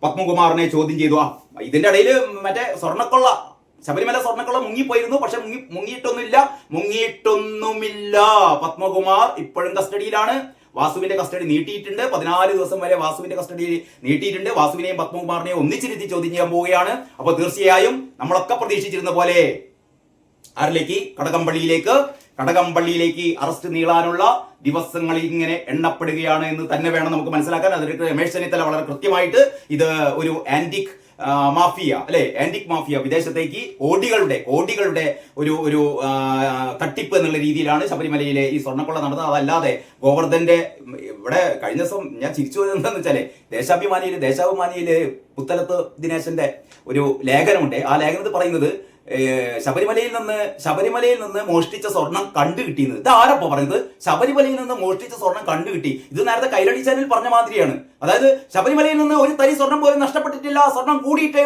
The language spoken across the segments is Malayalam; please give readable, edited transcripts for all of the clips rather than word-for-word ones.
പത്മകുമാറിനെ ചോദ്യം ചെയ്തു. ഇതിന്റെ ഇടയിൽ മറ്റേ സ്വർണ്ണക്കൊള്ള, ശബരിമല സ്വർണ്ണക്കൊള്ള മുങ്ങിപ്പോയിരുന്നു. പക്ഷെ മുങ്ങിയിട്ടൊന്നുമില്ല. പത്മകുമാർ ഇപ്പോഴും കസ്റ്റഡിയിലാണ്. വാസുവിന്റെ കസ്റ്റഡി നീട്ടിയിട്ടുണ്ട്. 14 ദിവസം വരെ വാസുവിന്റെ കസ്റ്റഡി നീട്ടിയിട്ടുണ്ട്. വാസുവിനെയും പത്മകുമാറിനെയും ഒന്നിച്ചിരുത്തി ചോദ്യം ചെയ്യാൻ പോവുകയാണ്. അപ്പോൾ തീർച്ചയായും നമ്മളൊക്കെ പ്രതീക്ഷിച്ചിരുന്ന പോലെ ആരിലേക്ക്, കടകംപള്ളിയിലേക്ക് അറസ്റ്റ് നീളാനുള്ള ദിവസങ്ങൾ ഇങ്ങനെ എണ്ണപ്പെടുകയാണ് എന്ന് തന്നെ വേണം നമുക്ക് മനസ്സിലാക്കാൻ. അതിലേക്ക് രമേശ് ചെന്നിത്തല വളരെ കൃത്യമായിട്ട് ഇത് ഒരു ആന്റിക് മാഫിയ അല്ലെ, ആന്റിക് മാഫിയ, വിദേശത്തേക്ക് കോടികളുടെ ഒരു തട്ടിപ്പ് എന്നുള്ള രീതിയിലാണ് ശബരിമലയിലെ ഈ സ്വർണ്ണക്കൊള്ള നടന്നത്. അതല്ലാതെ ഗോവർദ്ധന്റെ ഇവിടെ കഴിഞ്ഞ ദിവസം ഞാൻ ചിരിച്ചു പോയത് എന്താണെന്ന് വെച്ചാല് ദേശാഭിമാനിയില് പുത്തലത്ത് ദിനേശന്റെ ഒരു ലേഖനമുണ്ട്. ആ ലേഖനത്തിൽ പറയുന്നത് ശബരിമലയിൽ നിന്ന് മോഷ്ടിച്ച സ്വർണം കണ്ടുകിട്ടിയെന്ന്. ഇത് ആരപ്പോ പറയുന്നത്? ശബരിമലയിൽ നിന്ന് മോഷ്ടിച്ച സ്വർണം കണ്ടുകിട്ടി. ഇത് നേരത്തെ കൈരളി ചാനൽ പറഞ്ഞ മാതിരിയാണ്. അതായത് ശബരിമലയിൽ നിന്ന് ഒരു തരി സ്വർണം പോലും നഷ്ടപ്പെട്ടിട്ടില്ല, സ്വർണം കൂടിയിട്ടേ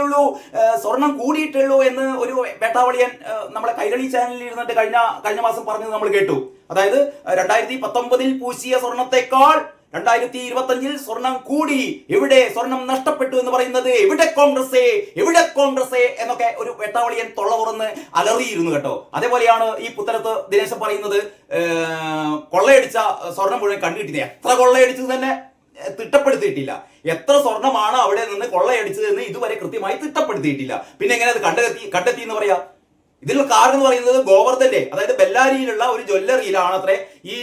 ഉള്ളൂ എന്ന് ഒരു വേട്ടാവളിയൻ നമ്മളെ കൈരളി ചാനലിൽ ഇരുന്നിട്ട് കഴിഞ്ഞ മാസം പറഞ്ഞത് നമ്മൾ കേട്ടു. അതായത് 2019 പൂശിയ സ്വർണത്തെക്കാൾ 2025 സ്വർണം കൂടി. എവിടെ സ്വർണം നഷ്ടപ്പെട്ടു എന്ന് പറയുന്നത്? എവിടെ കോൺഗ്രസ് എന്നൊക്കെ ഒരു വെട്ടാവളിയൻ തൊള്ള തുറന്ന് അലറിയിരുന്നു കേട്ടോ. അതേപോലെയാണ് ഈ പുത്തലത്ത് ദിനേശൻ പറയുന്നത് കൊള്ളയടിച്ച സ്വർണം മുഴുവൻ കണ്ടുകിട്ടിയത്. എത്ര കൊള്ളയടിച്ചത് തന്നെ തിട്ടപ്പെടുത്തിയിട്ടില്ല. എത്ര സ്വർണമാണ് അവിടെ നിന്ന് കൊള്ളയടിച്ചതെന്ന് ഇതുവരെ കൃത്യമായി തിട്ടപ്പെടുത്തിയിട്ടില്ല. പിന്നെ എങ്ങനെ അത് കണ്ടെത്തി എന്ന് പറയാ? ഇതിനുള്ള കാരണം എന്ന് പറയുന്നത് ഗോവർദ്ധന്റെ, അതായത് ബെല്ലാരിയിലുള്ള ഒരു ജ്വല്ലറിയിലാണ് അത്രേ ഈ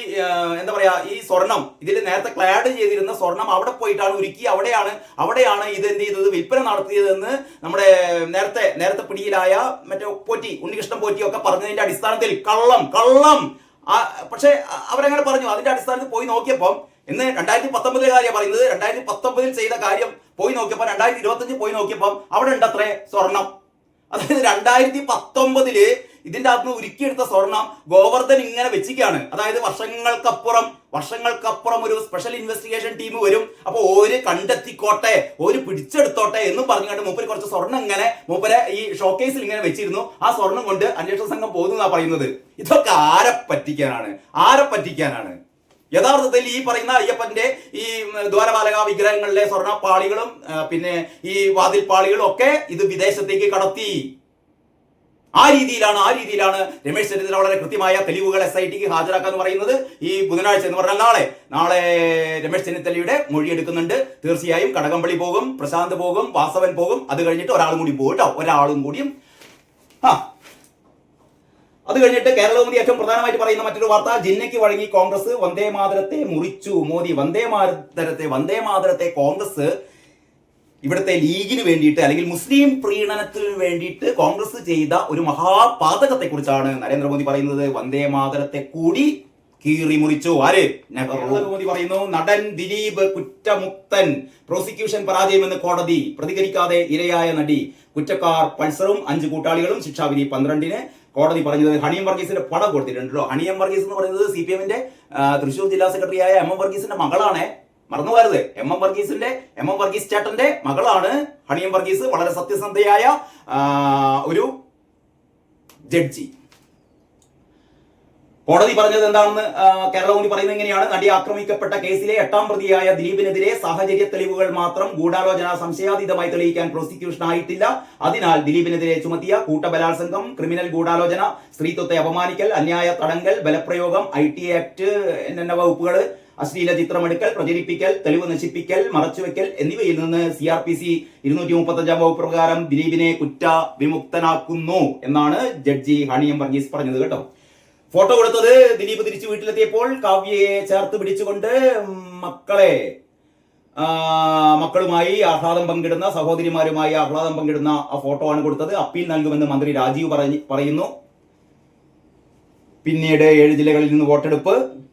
ഈ സ്വർണം, ഇതിൽ നേരത്തെ ക്ലാഡ് ചെയ്തിരുന്ന സ്വർണം അവിടെ പോയിട്ടാണ് ഉരുക്കി. അവിടെയാണ് ഇത് എന്ത് ചെയ്തത്, വിൽപ്പന നടത്തിയതെന്ന് നമ്മുടെ നേരത്തെ പിടിയിലായ മറ്റേ ഉണ്ണികൃഷ്ണൻ പോറ്റിയൊക്കെ പറഞ്ഞതിന്റെ അടിസ്ഥാനത്തിൽ കള്ളം. പക്ഷെ അവരങ്ങനെ പറഞ്ഞു. അതിന്റെ അടിസ്ഥാനത്തിൽ പോയി നോക്കിയപ്പം ഇന്ന് 2019 കാര്യം പറയുന്നത്, 2019 ചെയ്ത കാര്യം പോയി നോക്കിയപ്പോൾ 2025 പോയി നോക്കിയപ്പം അവിടെ ഉണ്ട് അത്രേ സ്വർണം. അതായത് 2019 ഇതിന്റെ അകത്ത് ഉരുക്കിയെടുത്ത സ്വർണം ഗോവർദ്ധൻ ഇങ്ങനെ വെച്ചിരിക്കുകയാണ്. അതായത് വർഷങ്ങൾക്കപ്പുറം ഒരു സ്പെഷ്യൽ ഇൻവെസ്റ്റിഗേഷൻ ടീം വരും. അപ്പൊ ഓര് കണ്ടെത്തിക്കോട്ടെ, ഓര് പിടിച്ചെടുത്തോട്ടെ എന്ന് പറഞ്ഞുകൊണ്ട് മൂപ്പര് കുറച്ച് സ്വർണം ഇങ്ങനെ മൂപ്പരെ ഈ ഷോക്കേസിൽ ഇങ്ങനെ വെച്ചിരുന്നു. ആ സ്വർണം കൊണ്ട് അന്വേഷണ സംഘം പോകുന്നതാണ് പറയുന്നത്. ഇതൊക്കെ ആരെ പറ്റിക്കാനാണ്? യഥാർത്ഥത്തിൽ ഈ പറയുന്ന അയ്യപ്പന്റെ ഈ ദ്വാരപാലക വിഗ്രഹങ്ങളിലെ സ്വർണ്ണപ്പാളികളും പിന്നെ ഈ വാതിൽപ്പാളികളും ഒക്കെ ഇത് വിദേശത്തേക്ക് കടത്തി. ആ രീതിയിലാണ് രമേശ് ചെന്നിത്തല വളരെ കൃത്യമായ തെളിവുകൾ SITക്ക് ഹാജരാക്കാന്ന് പറയുന്നത്. ഈ ബുധനാഴ്ച എന്ന് പറഞ്ഞാൽ നാളെ രമേശ് ചെന്നിത്തലയുടെ മൊഴിയെടുക്കുന്നുണ്ട്. തീർച്ചയായും കടകംപള്ളി പോകും, പ്രശാന്ത് പോകും, വാസവൻ പോകും. അത് കഴിഞ്ഞിട്ട് ഒരാളും കൂടി പോകും കേട്ടോ. അത് കഴിഞ്ഞിട്ട് കേരളകൗമുദി ഏറ്റവും പ്രധാനമായിട്ട് പറയുന്ന മറ്റൊരു വാർത്ത, ജിന്നയ്ക്ക് വഴങ്ങി കോൺഗ്രസ്, വന്ദേമാതരത്തെ മുറിച്ചു മോദി. വന്ദേമാതരത്തെ കോൺഗ്രസ് ഇവിടുത്തെ ലീഗിന് വേണ്ടിയിട്ട് അല്ലെങ്കിൽ മുസ്ലിം പ്രീണനത്തിന് വേണ്ടിയിട്ട് കോൺഗ്രസ് ചെയ്ത ഒരു മഹാപാതകത്തെ കുറിച്ചാണ് നരേന്ദ്രമോദി പറയുന്നത്. വന്ദേമാതരത്തെ കൂടി കീറി മുറിച്ചു. ആര്? നരേന്ദ്രമോദി പറയുന്നു, നടൻ ദിലീപ് കുറ്റമുക്തൻ, പ്രോസിക്യൂഷൻ പരാജയമെന്ന് കോടതി, പ്രതികരിക്കാതെ ഇരയായ നടി, കുറ്റക്കാർ പൾസറും 5 കൂട്ടാളികളും, ശിക്ഷാവിധി 12-ന്. കോടതി പറഞ്ഞത് ഹണിയം വർഗീസിന്റെ പടം കൊടുത്തിട്ടുണ്ടല്ലോ. ഹണിയം വർഗീസ് എന്ന് പറയുന്നത് CPMന്റെ തൃശൂർ ജില്ലാ സെക്രട്ടറിയായ MM വർഗീസിന്റെ മകളാണ്. മറന്നു പോകരുത്. MM വർഗീസ് ചേട്ടന്റെ മകളാണ് ഹണിയം വർഗീസ്. വളരെ സത്യസന്ധയായ ഒരു ജഡ്ജി. കോടതി പറഞ്ഞത് എന്താണെന്ന് കേരളകൗമുദി പറയുന്നത് ഇങ്ങനെയാണ്. നടി ആക്രമിക്കപ്പെട്ട കേസിലെ 8ാം പ്രതിയായ ദിലീപിനെതിരെ സാഹചര്യ തെളിവുകൾ മാത്രം ഗൂഢാലോചന സംശയാതീതമായി തെളിയിക്കാൻ പ്രോസിക്യൂഷൻ ആയിട്ടില്ല. അതിനാൽ ദിലീപിനെതിരെ ചുമത്തിയ കൂട്ടബലാത്സംഗം, ക്രിമിനൽ ഗൂഢാലോചന, സ്ത്രീത്വത്തെ അപമാനിക്കൽ, അന്യായ തടങ്കൽ, ബലപ്രയോഗം, IT ആക്ട് എന്ന വകുപ്പുകൾ, അശ്ലീല ചിത്രമെടുക്കൽ, പ്രചരിപ്പിക്കൽ, തെളിവ് നശിപ്പിക്കൽ, മറച്ചുവെക്കൽ എന്നിവയിൽ നിന്ന് CRPC 235 വകുപ്പ് പ്രകാരം ദിലീപിനെ കുറ്റവിമുക്തനാക്കുന്നു എന്നാണ് ജഡ്ജി ഹണിയം വർഗീസ് പറഞ്ഞത് കേട്ടോ. ഫോട്ടോ കൊടുത്തത് ദിലീപ് തിരിച്ചു വീട്ടിലെത്തിയപ്പോൾ കാവ്യയെ ചേർത്ത് പിടിച്ചുകൊണ്ട് മക്കളുമായി ആഹ്ലാദം പങ്കിടുന്ന, സഹോദരിമാരുമായി ആഹ്ലാദം പങ്കിടുന്ന ആ ഫോട്ടോ ആണ് കൊടുത്തത്. അപ്പീൽ നൽകുമെന്ന് മന്ത്രി രാജീവ് പറയുന്നു. പിന്നീട് 7 ജില്ലകളിൽ നിന്ന് വോട്ടെടുപ്പ്.